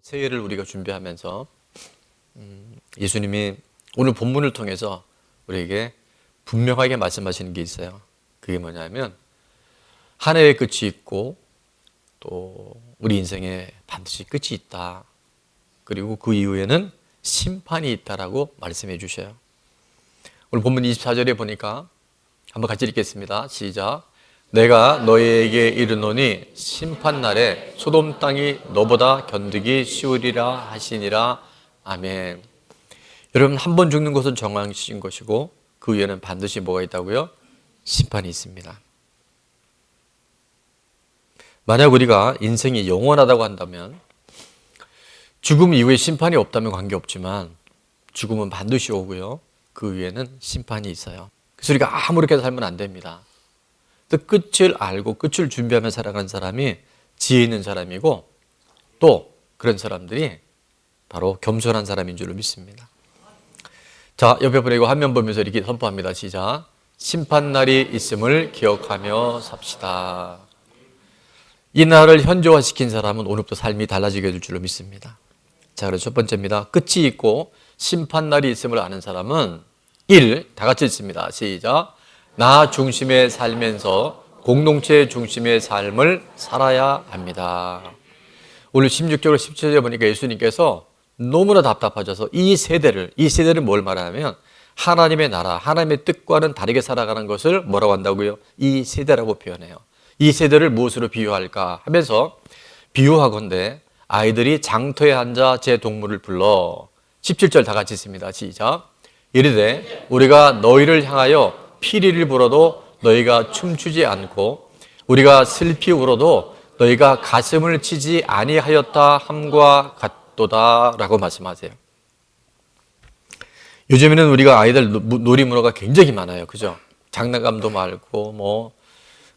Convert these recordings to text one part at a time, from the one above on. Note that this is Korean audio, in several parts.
새해를 우리가 준비하면서 예수님이 오늘 본문을 통해서 우리에게 분명하게 말씀하시는 게 있어요. 그게 뭐냐면 한 해의 끝이 있고 또 우리 인생에 반드시 끝이 있다. 그리고 그 이후에는 심판이 있다라고 말씀해 주셔요. 오늘 본문 24절에 보니까 한번 같이 읽겠습니다. 시작. 내가 너희에게 이르노니 심판날에 소돔 땅이 너보다 견디기 쉬우리라 하시니라. 아멘. 여러분, 한 번 죽는 것은 정하신 것이고 그 위에는 반드시 뭐가 있다고요? 심판이 있습니다. 만약 우리가 인생이 영원하다고 한다면 죽음 이후에 심판이 없다면 관계없지만 죽음은 반드시 오고요. 그 위에는 심판이 있어요. 그래서 우리가 아무렇게 살면 안 됩니다. 또 끝을 알고 끝을 준비하며 살아가는 사람이 지혜 있는 사람이고 또 그런 사람들이 바로 겸손한 사람인 줄로 믿습니다. 자, 옆에 보내고 화면 보면서 이렇게 선포합니다. 시작. 심판날이 있음을 기억하며 삽시다. 이 날을 현저화시킨 사람은 오늘부터 삶이 달라지게 될 줄로 믿습니다. 자, 그래서 첫 번째입니다. 끝이 있고 심판날이 있음을 아는 사람은 1. 다 같이 읽습니다. 시작. 나 중심의 살면서 공동체 중심의 삶을 살아야 합니다. 오늘 16절 17절에 보니까 예수님께서 너무나 답답하셔서 이 세대를 뭘 말하냐면 하나님의 나라, 하나님의 뜻과는 다르게 살아가는 것을 뭐라고 한다고요? 이 세대라고 표현해요. 이 세대를 무엇으로 비유할까 하면서 비유하건대 아이들이 장터에 앉아 제 동물을 불러 17절 다 같이 있습니다. 시작. 이르되 우리가 너희를 향하여 피리를 불어도 너희가 춤추지 않고 우리가 슬피 울어도 너희가 가슴을 치지 아니하였다 함과 같도다 라고 말씀하세요. 요즘에는 우리가 아이들 놀이문화가 굉장히 많아요. 그죠? 장난감도 많고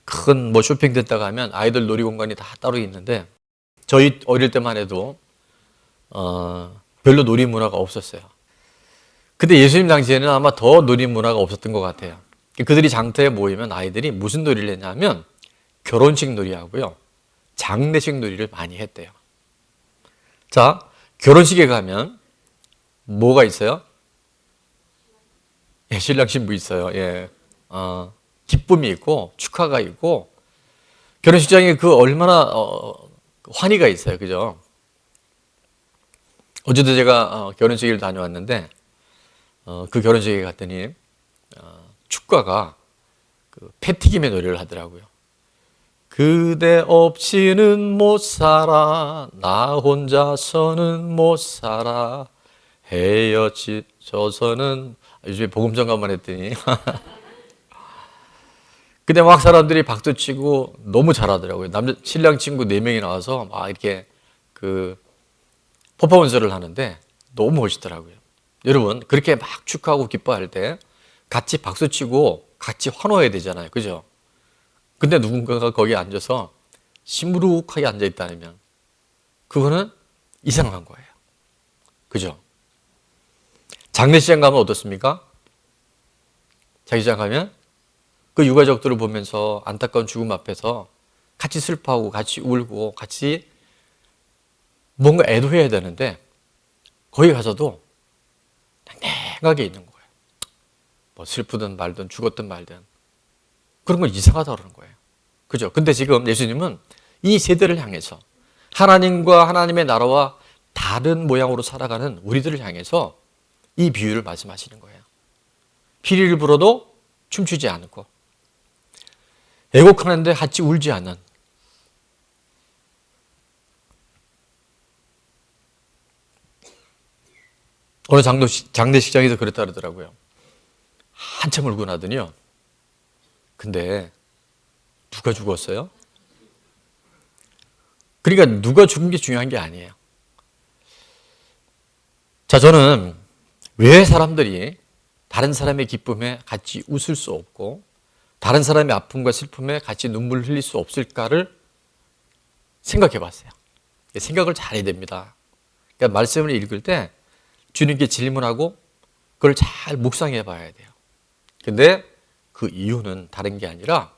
큰 쇼핑 됐다가 하면 아이들 놀이공간이 다 따로 있는데 저희 어릴 때만 해도 별로 놀이문화가 없었어요. 근데 예수님 당시에는 아마 더 놀이문화가 없었던 것 같아요. 그들이 장터에 모이면 아이들이 무슨 놀이를 했냐면 결혼식 놀이하고요, 장례식 놀이를 많이 했대요. 자, 결혼식에 가면 뭐가 있어요? 예, 신랑 신부 있어요. 예, 기쁨이 있고 축하가 있고 결혼식장에 그 얼마나 환희가 있어요. 그죠? 어제도 제가 결혼식을 다녀왔는데 그 결혼식에 갔더니 축가가 그 패튀김의 노래를 하더라고요. 그대 없이는 못 살아 나 혼자서는 못 살아 헤어져서는 요즘에 복음성가만 했더니 근데 막 사람들이 박수치고 너무 잘하더라고요. 신랑 친구 4명이 나와서 막 이렇게 그 퍼포먼스를 하는데 너무 멋있더라고요. 여러분, 그렇게 막 축하하고 기뻐할 때 같이 박수치고 같이 환호해야 되잖아요. 그죠? 근데 누군가가 거기에 앉아서 시무룩하게 앉아있다면 그거는 이상한 거예요. 그죠? 장례식장 가면 어떻습니까? 장례식장 가면 그 유가족들을 보면서 안타까운 죽음 앞에서 같이 슬퍼하고 같이 울고 같이 뭔가 애도해야 되는데 거기 가서도 냉랭하게 있는 거예요. 뭐 슬프든 말든 죽었든 말든 그런 건 이상하다는 거예요. 그죠? 근데 지금 예수님은 이 세대를 향해서 하나님과 하나님의 나라와 다른 모양으로 살아가는 우리들을 향해서 이 비유를 말씀하시는 거예요. 피리를 불어도 춤추지 않고 애곡하는데 같이 울지 않는 어느 장례식장에서 그랬다 그러더라고요. 한참 울고 나더니요. 근데 누가 죽었어요? 그러니까 누가 죽은 게 중요한 게 아니에요. 자, 저는 왜 사람들이 다른 사람의 기쁨에 같이 웃을 수 없고 다른 사람의 아픔과 슬픔에 같이 눈물을 흘릴 수 없을까를 생각해 봤어요. 생각을 잘해야 됩니다. 그러니까 말씀을 읽을 때 주님께 질문하고 그걸 잘 묵상해 봐야 돼요. 근데 그 이유는 다른 게 아니라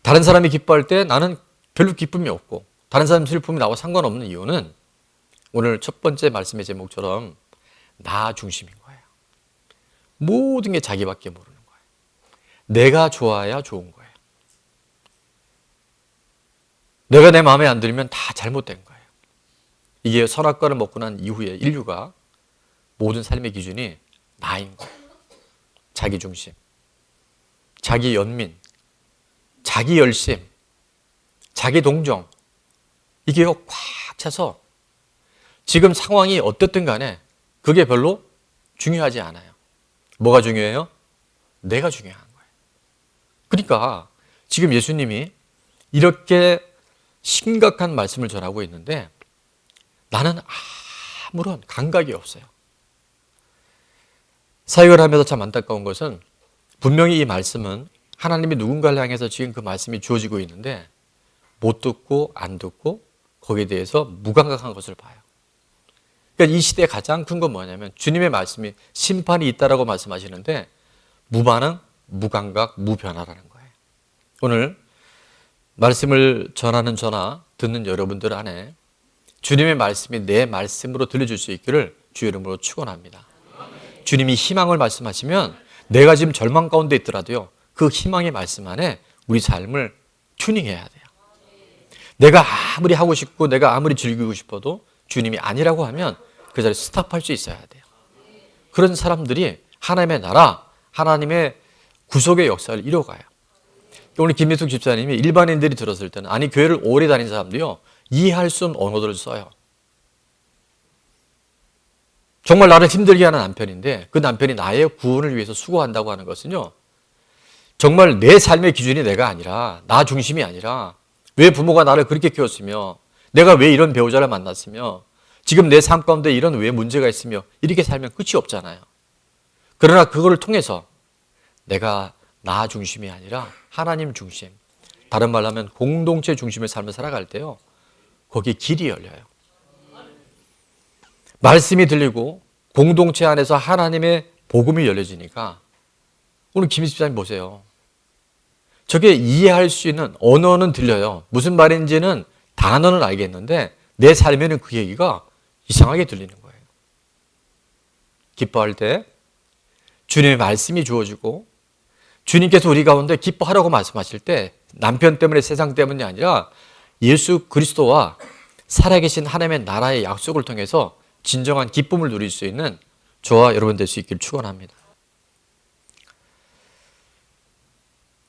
다른 사람이 기뻐할 때 나는 별로 기쁨이 없고 다른 사람 슬픔이 나와 상관없는 이유는 오늘 첫 번째 말씀의 제목처럼 나 중심인 거예요. 모든 게 자기밖에 모르는 거예요. 내가 좋아야 좋은 거예요. 내가 내 마음에 안 들면 다 잘못된 거예요. 이게 선악과를 먹고 난 이후에 인류가 모든 삶의 기준이 나인 거예요. 자기 중심, 자기 연민, 자기 열심, 자기 동정, 이게 꽉 차서 지금 상황이 어떻든 간에 그게 별로 중요하지 않아요. 뭐가 중요해요? 내가 중요한 거예요. 그러니까 지금 예수님이 이렇게 심각한 말씀을 전하고 있는데 나는 아무런 감각이 없어요. 사역을 하면서 참 안타까운 것은 분명히 이 말씀은 하나님이 누군가를 향해서 지금 그 말씀이 주어지고 있는데 못 듣고 안 듣고 거기에 대해서 무감각한 것을 봐요. 그러니까 이 시대의 가장 큰 건 뭐냐면 주님의 말씀이 심판이 있다라고 말씀하시는데 무반응, 무감각, 무변화라는 거예요. 오늘 말씀을 전하는 저나 듣는 여러분들 안에 주님의 말씀이 내 말씀으로 들려줄 수 있기를 주의 이름으로 축원합니다. 주님이 희망을 말씀하시면 내가 지금 절망 가운데 있더라도요. 그 희망의 말씀 안에 우리 삶을 튜닝해야 돼요. 내가 아무리 하고 싶고 내가 아무리 즐기고 싶어도 주님이 아니라고 하면 그 자리에 스탑할 수 있어야 돼요. 그런 사람들이 하나님의 나라, 하나님의 구속의 역사를 이뤄가요. 오늘 김미숙 집사님이 일반인들이 들었을 때는 아니 교회를 오래 다닌 사람도요. 이해할 수 없는 언어들을 써요. 정말 나를 힘들게 하는 남편인데 그 남편이 나의 구원을 위해서 수고한다고 하는 것은요. 정말 내 삶의 기준이 내가 아니라 나 중심이 아니라 왜 부모가 나를 그렇게 키웠으며 내가 왜 이런 배우자를 만났으며 지금 내 삶 가운데 이런 왜 문제가 있으며 이렇게 살면 끝이 없잖아요. 그러나 그거를 통해서 내가 나 중심이 아니라 하나님 중심, 다른 말로 하면 공동체 중심의 삶을 살아갈 때요. 거기에 길이 열려요. 말씀이 들리고 공동체 안에서 하나님의 복음이 열려지니까 오늘 김 집사님 보세요. 저게 이해할 수 있는 언어는 들려요. 무슨 말인지는 단어는 알겠는데 내 삶에는 그 얘기가 이상하게 들리는 거예요. 기뻐할 때 주님의 말씀이 주어지고 주님께서 우리 가운데 기뻐하라고 말씀하실 때 남편 때문에 세상 때문이 아니라 예수 그리스도와 살아계신 하나님의 나라의 약속을 통해서 진정한 기쁨을 누릴 수 있는 저와 여러분 될 수 있기를 축원합니다.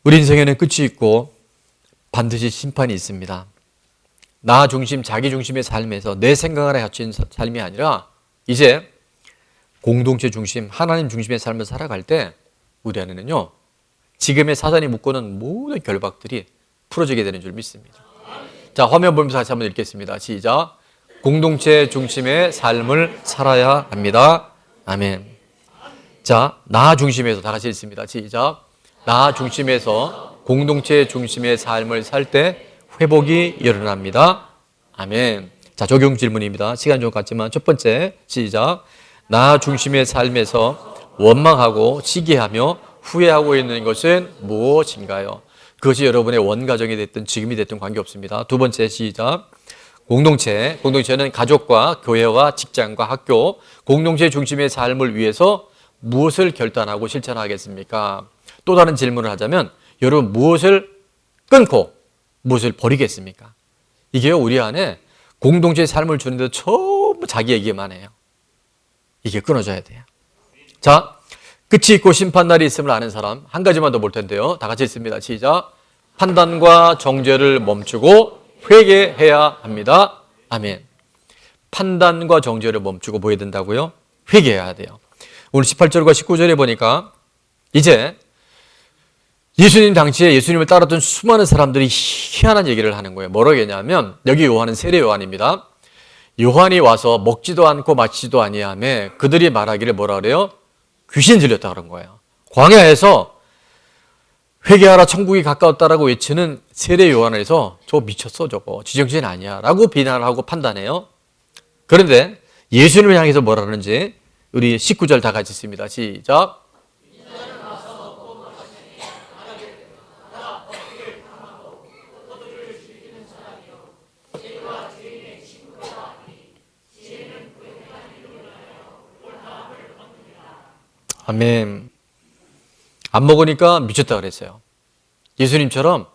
우리 인생에는 끝이 있고 반드시 심판이 있습니다. 나 중심, 자기 중심의 삶에서 내 생각 안에 갇힌 삶이 아니라 이제 공동체 중심, 하나님 중심의 삶을 살아갈 때 우리 안에는요. 지금의 사단이 묶어놓은 모든 결박들이 풀어지게 되는 줄 믿습니다. 자, 화면 보면서 다시 한번 읽겠습니다. 시작. 공동체 중심의 삶을 살아야 합니다. 아멘. 자, 나 중심에서 다 같이 읽습니다. 시작. 나 중심에서 공동체 중심의 삶을 살 때 회복이 일어납니다. 아멘. 자, 적용 질문입니다. 시간 좀 같지만 첫 번째 시작. 나 중심의 삶에서 원망하고 시기하며 후회하고 있는 것은 무엇인가요? 그것이 여러분의 원가정이 됐든 지금이 됐든 관계없습니다. 두 번째 시작. 공동체는 가족과 교회와 직장과 학교, 공동체 중심의 삶을 위해서 무엇을 결단하고 실천하겠습니까? 또 다른 질문을 하자면 여러분 무엇을 끊고 무엇을 버리겠습니까? 이게요 우리 안에 공동체의 삶을 주는데 전부 자기 얘기만 해요. 이게 끊어져야 돼요. 자, 끝이 있고 심판날이 있음을 아는 사람 한 가지만 더 볼 텐데요. 다 같이 읽습니다. 시작. 판단과 정죄를 멈추고 회개해야 합니다. 아멘. 판단과 정죄를 멈추고 뭐 해야 된다고요? 회개해야 돼요. 오늘 18절과 19절에 보니까 이제 예수님 당시에 예수님을 따랐던 수많은 사람들이 희한한 얘기를 하는 거예요. 뭐라고 했냐면 여기 요한은 세례 요한입니다. 요한이 와서 먹지도 않고 마시지도 아니하며 그들이 말하기를 뭐라 그래요? 귀신 들렸다 그런 거예요. 광야에서 회개하라 천국이 가까웠다라고 외치는 세례 요한에서 저거 미쳤어 저거 지정신 아니야 라고 비난을 하고 판단해요. 그런데 예수님을 향해서 뭐라 하는지 우리 19절 다 같이 읽습니다. 시작. 아멘. 안 먹으니까 미쳤다 그랬어요. 예수님처럼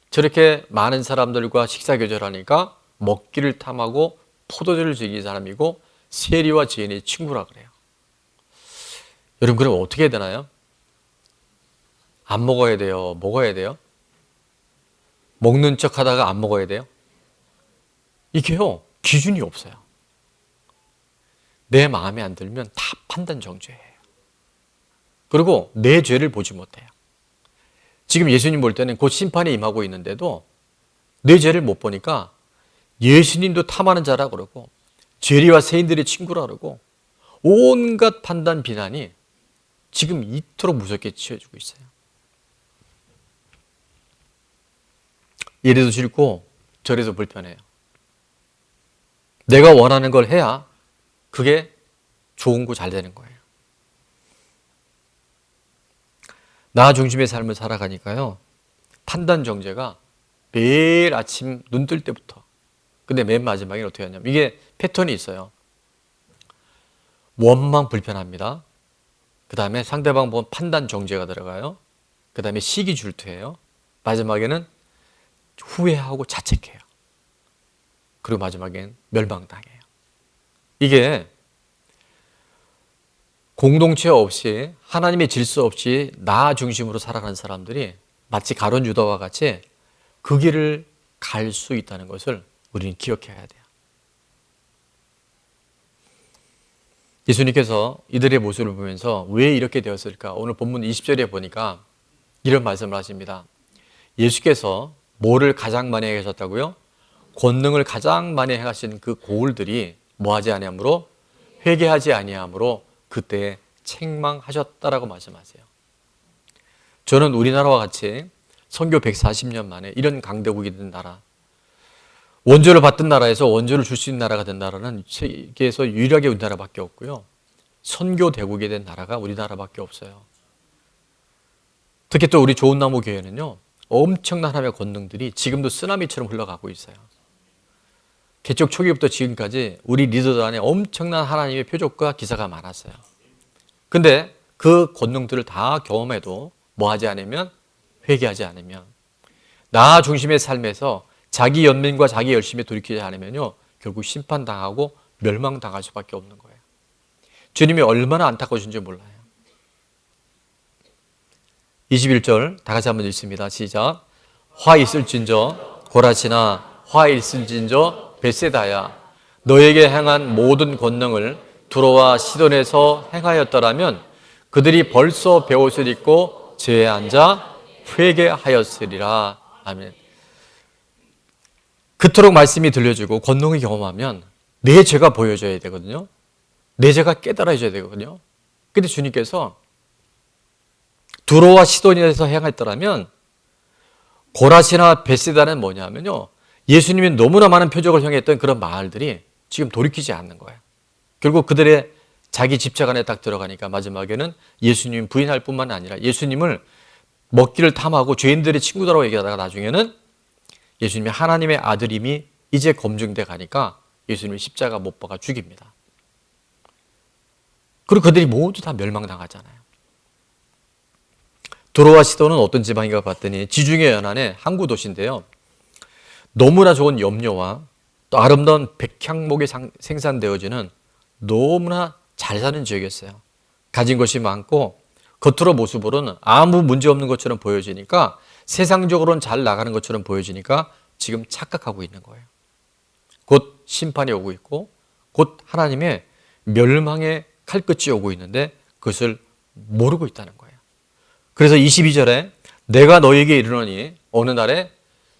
저렇게 많은 사람들과 식사 교절하니까 먹기를 탐하고 포도주를 즐기는 사람이고 세리와 죄인의 친구라 그래요. 여러분, 그럼 어떻게 해야 되나요? 안 먹어야 돼요? 먹어야 돼요? 먹는 척 하다가 안 먹어야 돼요? 이게요, 기준이 없어요. 내 마음에 안 들면 다 판단 정죄예요. 그리고 내 죄를 보지 못해요. 지금 예수님 볼 때는 곧 심판이 임하고 있는데도 내 죄를 못 보니까 예수님도 탐하는 자라 그러고 죄리와 세인들의 친구라 그러고 온갖 판단 비난이 지금 이토록 무섭게 치워지고 있어요. 이래도 싫고 저래도 불편해요. 내가 원하는 걸 해야 그게 좋은 거 잘 되는 거예요. 나 중심의 삶을 살아가니까요, 판단 정죄가 매일 아침 눈 뜰 때부터, 근데 맨 마지막에 어떻게 하냐면, 이게 패턴이 있어요. 원망 불편합니다. 그 다음에 상대방 보면 판단 정죄가 들어가요. 그 다음에 시기 질투해요. 마지막에는 후회하고 자책해요. 그리고 마지막엔 멸망당해요. 이게 공동체 없이, 하나님의 질서 없이 나 중심으로 살아가는 사람들이 마치 가룟 유다와 같이 그 길을 갈 수 있다는 것을 우리는 기억해야 돼요. 예수님께서 이들의 모습을 보면서 왜 이렇게 되었을까? 오늘 본문 20절에 보니까 이런 말씀을 하십니다. 예수께서 뭐를 가장 많이 하셨다고요? 권능을 가장 많이 행하신 그 고울들이 뭐하지 아니하므로, 회개하지 아니하므로 그때 책망하셨다라고 말씀하세요. 저는 우리나라와 같이 선교 140년 만에 이런 강대국이 된 나라, 원조를 받던 나라에서 원조를 줄 수 있는 나라가 된 나라는 세계에서 유일하게 우리나라밖에 없고요. 선교 대국이 된 나라가 우리나라밖에 없어요. 특히 또 우리 좋은나무 교회는요, 엄청난 하나님의 권능들이 지금도 쓰나미처럼 흘러가고 있어요. 개척 초기부터 지금까지 우리 리더들 안에 엄청난 하나님의 표적과 기사가 많았어요. 근데 그 권능들을 다 경험해도 뭐하지 않으면, 회개하지 않으면, 나 중심의 삶에서 자기 연민과 자기 열심에 돌이키지 않으면요, 결국 심판당하고 멸망당할 수밖에 없는 거예요. 주님이 얼마나 안타까우신지 몰라요. 21절 다 같이 한번 읽습니다. 시작. 화 있을진저 고라시나 화 있을진저 벳세다야, 너에게 행한 모든 권능을 두로와 시돈에서 행하였더라면 그들이 벌써 베옷을 입고 죄에 앉아 회개하였으리라. 아멘. 그토록 말씀이 들려주고 권능을 경험하면 내 죄가 보여져야 되거든요. 내 죄가 깨달아져야 되거든요. 근데 주님께서 두로와 시돈에서 행했더라면, 고라시나 벳세다는 뭐냐면요, 예수님이 너무나 많은 표적을 행했던 그런 마을들이 지금 돌이키지 않는 거예요. 결국 그들의 자기 집착 안에 딱 들어가니까 마지막에는 예수님 부인할 뿐만 아니라 예수님을 먹기를 탐하고 죄인들의 친구다라고 얘기하다가 나중에는 예수님이 하나님의 아들임이 이제 검증돼 가니까 예수님을 십자가 못 박아 죽입니다. 그리고 그들이 모두 다 멸망당하잖아요. 두로와 시돈은 어떤 지방인가 봤더니 지중해 연안의 항구 도시인데요, 너무나 좋은 염료와 또 아름다운 백향목이 생산되어지는 너무나 잘 사는 지역이었어요. 가진 것이 많고 겉으로 모습으로는 아무 문제 없는 것처럼 보여지니까, 세상적으로는 잘 나가는 것처럼 보여지니까 지금 착각하고 있는 거예요. 곧 심판이 오고 있고 곧 하나님의 멸망의 칼끝이 오고 있는데 그것을 모르고 있다는 거예요. 그래서 22절에 내가 너에게 이르노니 어느 날에,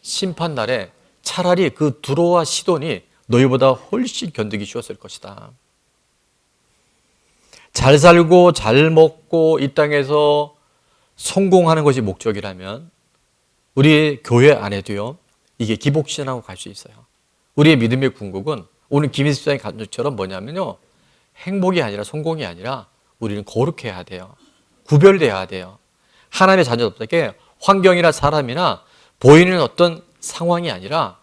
심판 날에 차라리 그 두로와 시돈이 너희보다 훨씬 견디기 쉬웠을 것이다. 잘 살고 잘 먹고 이 땅에서 성공하는 것이 목적이라면 우리 교회 안에도요, 이게 기복신앙으로 갈 수 있어요. 우리의 믿음의 궁극은 오늘 김희수 장의 간증처럼 뭐냐면요, 행복이 아니라 성공이 아니라 우리는 거룩해야 돼요. 구별돼야 돼요. 하나님의 자녀답게 환경이나 사람이나 보이는 어떤 상황이 아니라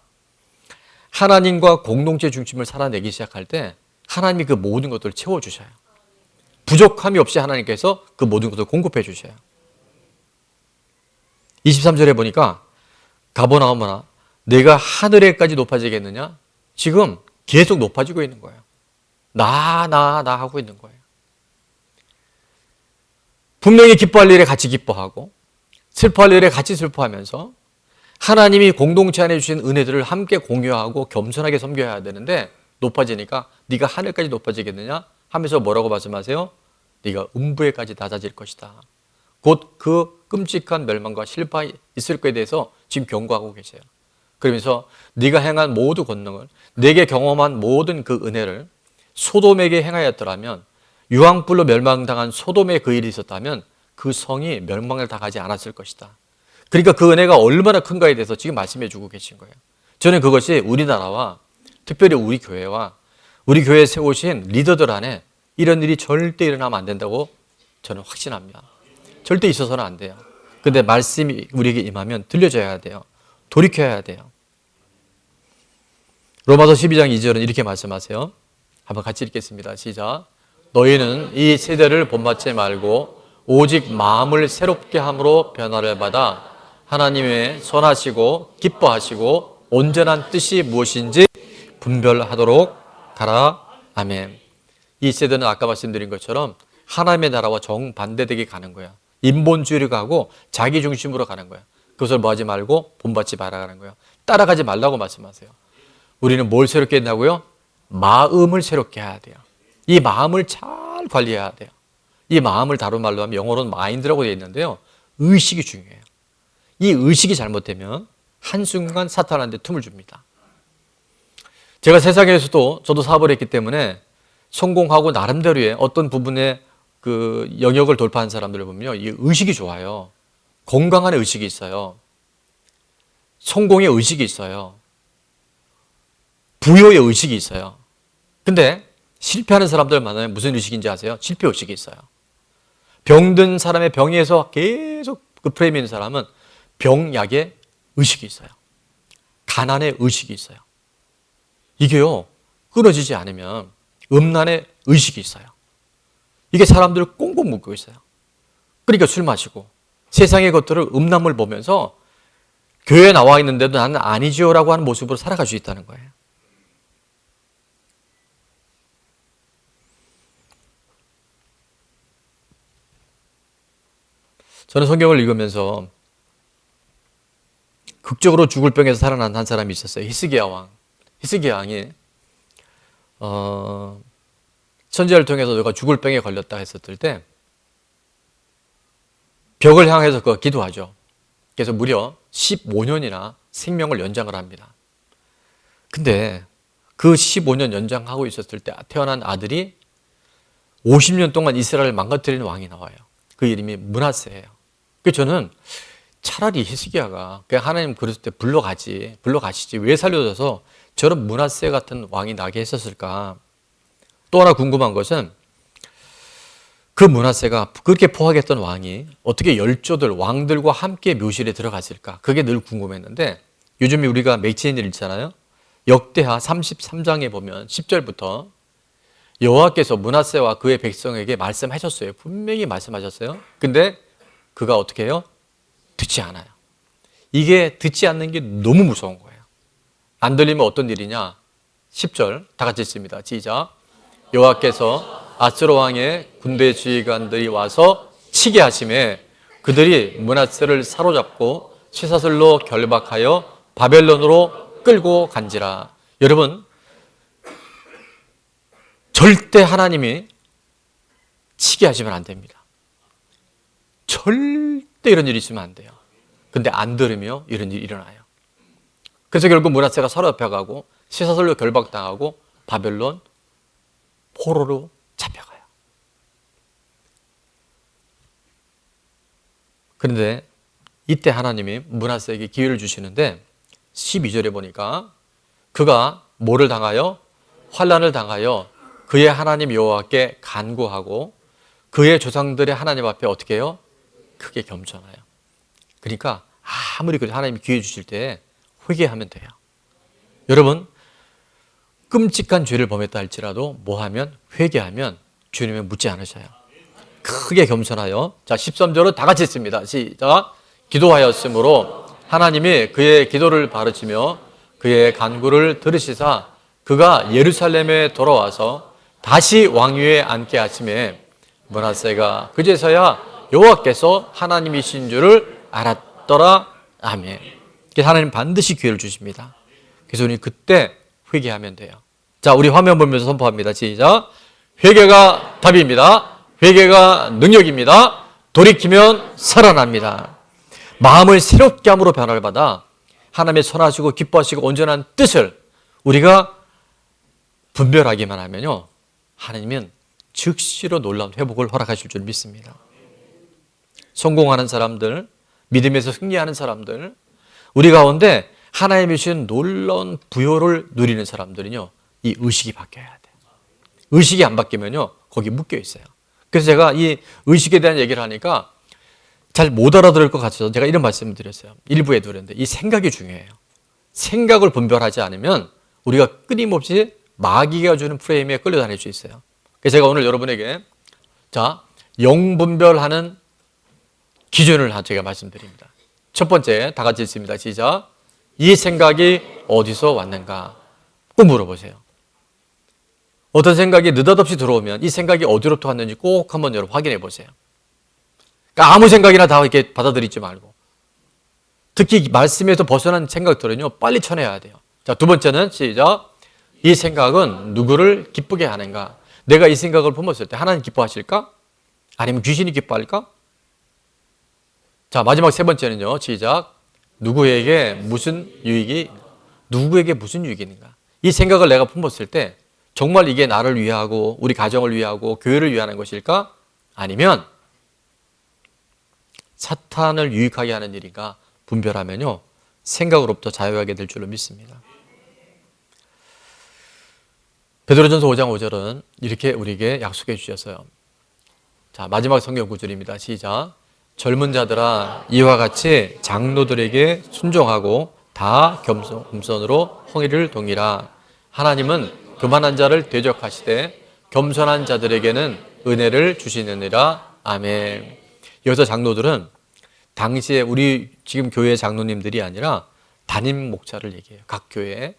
하나님과 공동체 중심을 살아내기 시작할 때 하나님이 그 모든 것들을 채워주셔요. 부족함이 없이 하나님께서 그 모든 것을 공급해 주셔요. 23절에 보니까 가버나움아 내가 하늘에까지 높아지겠느냐? 지금 계속 높아지고 있는 거예요. 나 하고 있는 거예요. 분명히 기뻐할 일에 같이 기뻐하고 슬퍼할 일에 같이 슬퍼하면서 하나님이 공동체 안에 주신 은혜들을 함께 공유하고 겸손하게 섬겨야 되는데 높아지니까 네가 하늘까지 높아지겠느냐 하면서 뭐라고 말씀하세요? 네가 음부에까지 낮아질 것이다. 곧 그 끔찍한 멸망과 실패가 있을 것에 대해서 지금 경고하고 계세요. 그러면서 네가 행한 모든 권능을 내게 경험한 모든 그 은혜를 소돔에게 행하였더라면 유황불로 멸망당한 소돔에 그 일이 있었다면 그 성이 멸망을 당하지 않았을 것이다. 그러니까 그 은혜가 얼마나 큰가에 대해서 지금 말씀해 주고 계신 거예요. 저는 그것이 우리나라와 특별히 우리 교회와 우리 교회에 세우신 리더들 안에 이런 일이 절대 일어나면 안 된다고 저는 확신합니다. 절대 있어서는 안 돼요. 근데 말씀이 우리에게 임하면 들려줘야 돼요. 돌이켜야 돼요. 로마서 12장 2절은 이렇게 말씀하세요. 한번 같이 읽겠습니다. 시작. 너희는 이 세대를 본받지 말고 오직 마음을 새롭게 함으로 변화를 받아 하나님의 선하시고 기뻐하시고 온전한 뜻이 무엇인지 분별하도록 하라. 아멘. 이 세대는 아까 말씀드린 것처럼 하나님의 나라와 정반대되게 가는 거야. 인본주의로 가고 자기 중심으로 가는 거야. 그것을 뭐 하지 말고 본받지 말아가는 거예요. 따라가지 말라고 말씀하세요. 우리는 뭘 새롭게 했냐고요? 마음을 새롭게 해야 돼요. 이 마음을 잘 관리해야 돼요. 이 마음을 다른 말로 하면 영어로는 마인드라고 되어 있는데요. 의식이 중요해요. 이 의식이 잘못되면 한순간 사탄한테 틈을 줍니다. 제가 세상에서도 저도 사업을 했기 때문에 성공하고 나름대로의 어떤 부분에 그 영역을 돌파한 사람들을 보면요. 이 의식이 좋아요. 건강한 의식이 있어요. 성공의 의식이 있어요. 부여의 의식이 있어요. 근데 실패하는 사람들 만나면 무슨 의식인지 아세요? 실패 의식이 있어요. 병든 사람의 병에서 계속 그 프레임이 있는 사람은 병약의 의식이 있어요. 가난의 의식이 있어요. 이게요, 끊어지지 않으면 음란의 의식이 있어요. 이게 사람들을 꽁꽁 묶고 있어요. 그러니까 술 마시고 세상의 것들을 음란물 보면서 교회에 나와 있는데도 나는 아니지요 라고 하는 모습으로 살아갈 수 있다는 거예요. 저는 성경을 읽으면서 극적으로 죽을 병에서 살아난 한 사람이 있었어요. 히스기야 왕. 히스기야 왕이 선지자를 통해서 너가 죽을 병에 걸렸다 했었을 때 벽을 향해서 그거 기도하죠. 그래서 무려 15년이나 생명을 연장을 합니다. 근데 그 15년 연장하고 있었을 때 태어난 아들이 50년 동안 이스라엘을 망가뜨리는 왕이 나와요. 그 이름이 므낫세예요. 그래서 저는 차라리 히스기야가 그냥 하나님 그랬을 때 불러가시지 왜 살려줘서 저런 므낫세 같은 왕이 나게 했었을까. 또 하나 궁금한 것은 그 므낫세가 그렇게 포악했던 왕이 어떻게 열조들 왕들과 함께 묘실에 들어갔을까. 그게 늘 궁금했는데 요즘 우리가 맥체인을 읽잖아요. 역대하 33장에 보면 10절부터 여호와께서 므낫세와 그의 백성에게 말씀하셨어요. 분명히 말씀하셨어요. 근데 그가 어떻게 해요? 듣지 않아요. 이게 듣지 않는 게 너무 무서운 거예요. 안 들리면 어떤 일이냐? 10절 다 같이 읽습니다. 시작. 여호와께서 아스로 왕의 군대 지휘관들이 와서 치게 하심에 그들이 므낫세를 사로잡고 쇠사슬로 결박하여 바벨론으로 끌고 간지라. 여러분, 절대 하나님이 치게 하시면 안 됩니다. 절대 이런 일이 있으면 안 돼요. 근데 안 들으며 이런 일이 일어나요. 그래서 결국 므낫세가 사로잡혀가고 쇠사슬로 결박당하고 바벨론 포로로 잡혀가요. 그런데 이때 하나님이 므낫세에게 기회를 주시는데 12절에 보니까 그가 뭐를 당하여? 환난을 당하여 그의 하나님 여호와께 간구하고 그의 조상들의 하나님 앞에 어떻게 해요? 크게 겸손해요. 그러니까 아무리 하나님이 기회 주실 때 회개하면 돼요. 여러분, 끔찍한 죄를 범했다 할지라도 뭐 하면? 회개하면 주님은 묻지 않으셔요. 크게 겸손하여. 자, 13절은 다 같이 있습니다. 시작. 기도하였으므로 하나님이 그의 기도를 바르시며 그의 간구를 들으시사 그가 예루살렘에 돌아와서 다시 왕위에 앉게 하심에 므낫세가 그제서야 여호와께서 하나님이신 줄을 알았더라. 아멘. 그래서 하나님 반드시 기회를 주십니다. 그래서 우리 그때 회개하면 돼요. 자, 우리 화면 보면서 선포합니다. 시작. 회개가 답입니다. 회개가 능력입니다. 돌이키면 살아납니다. 마음을 새롭게 함으로 변화를 받아 하나님의 선하시고 기뻐하시고 온전한 뜻을 우리가 분별하기만 하면요, 하나님은 즉시로 놀라운 회복을 허락하실 줄 믿습니다. 성공하는 사람들, 믿음에서 승리하는 사람들, 우리 가운데 하나님이 주신 놀라운 부요를 누리는 사람들은요, 이 의식이 바뀌어야 돼요. 의식이 안 바뀌면요, 거기 묶여 있어요. 그래서 제가 이 의식에 대한 얘기를 하니까 잘 못 알아들을 것 같아서 제가 이런 말씀을 드렸어요. 일부에 드렸는데 이 생각이 중요해요. 생각을 분별하지 않으면 우리가 끊임없이 마귀가 주는 프레임에 끌려다닐 수 있어요. 그래서 제가 오늘 여러분에게 자, 영분별하는 기준을 제가 말씀드립니다. 첫 번째, 다 같이 있습니다. 시작. 이 생각이 어디서 왔는가? 꼭 물어보세요. 어떤 생각이 느닷없이 들어오면 이 생각이 어디로부터 왔는지 꼭 한번 여러분 확인해 보세요. 그러니까 아무 생각이나 다 이렇게 받아들이지 말고, 특히 말씀에서 벗어난 생각들은요, 빨리 쳐내야 돼요. 자, 두 번째는 시작. 이 생각은 누구를 기쁘게 하는가? 내가 이 생각을 품었을 때 하나님 기뻐하실까? 아니면 귀신이 기뻐할까? 자, 마지막 세 번째는요, 시작. 누구에게 무슨 유익이 있는가? 이 생각을 내가 품었을 때 정말 이게 나를 위하고 우리 가정을 위하고 교회를 위하는 것일까? 아니면 사탄을 유익하게 하는 일인가 분별하면요, 생각으로부터 자유하게 될 줄로 믿습니다. 베드로전서 5장 5절은 이렇게 우리에게 약속해 주셨어요. 자, 마지막 성경 구절입니다. 시작. 젊은 자들아 이와 같이 장로들에게 순종하고 다 겸손으로 허리를 동이라. 하나님은 교만한 자를 대적하시되 겸손한 자들에게는 은혜를 주시느니라. 아멘. 여기서 장로들은 당시에 우리 지금 교회 장로님들이 아니라 담임 목자를 얘기해요. 각 교회에.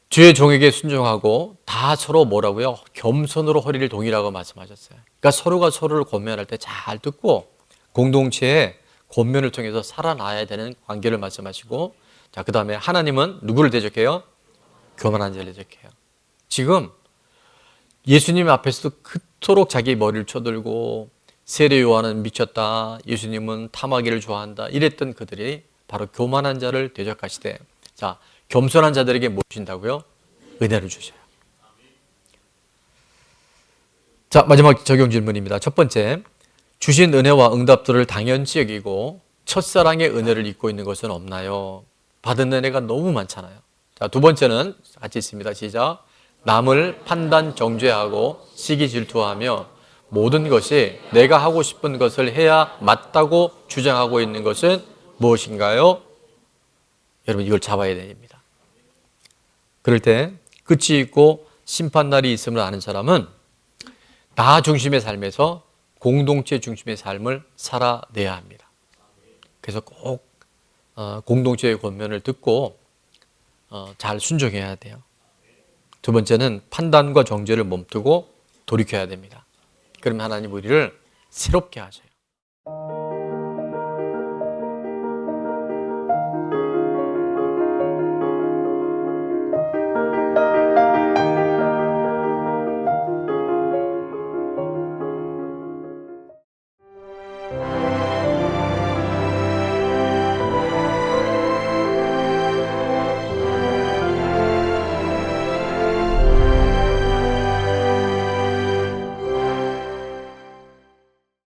주의 종에게 순종하고 다 서로 뭐라고요? 겸손으로 허리를 동이라고 말씀하셨어요. 그러니까 서로가 서로를 권면할 때 잘 듣고 공동체의 권면을 통해서 살아나야 되는 관계를 말씀하시고, 자, 그 다음에 하나님은 누구를 대적해요? 교만한 자를 대적해요. 지금 예수님 앞에서도 그토록 자기 머리를 쳐들고 세례 요한은 미쳤다, 예수님은 탐하기를 좋아한다 이랬던 그들이 바로 교만한 자를 대적하시되, 자, 겸손한 자들에게 뭐 주신다고요? 은혜를 주셔요. 자, 마지막 적용 질문입니다. 첫 번째, 주신 은혜와 응답들을 당연시 여기고 첫사랑의 은혜를 잊고 있는 것은 없나요? 받은 은혜가 너무 많잖아요. 자, 두 번째는 같이 있습니다. 시작. 남을 판단 정죄하고 시기 질투하며 모든 것이 내가 하고 싶은 것을 해야 맞다고 주장하고 있는 것은 무엇인가요? 여러분, 이걸 잡아야 됩니다. 그럴 때 끝이 있고 심판날이 있음을 아는 사람은 나 중심의 삶에서 공동체 중심의 삶을 살아내야 합니다. 그래서 꼭 공동체의 권면을 듣고 잘 순종해야 돼요. 두 번째는 판단과 정죄를 멈추고 돌이켜야 됩니다. 그러면 하나님 우리를 새롭게 하셔요.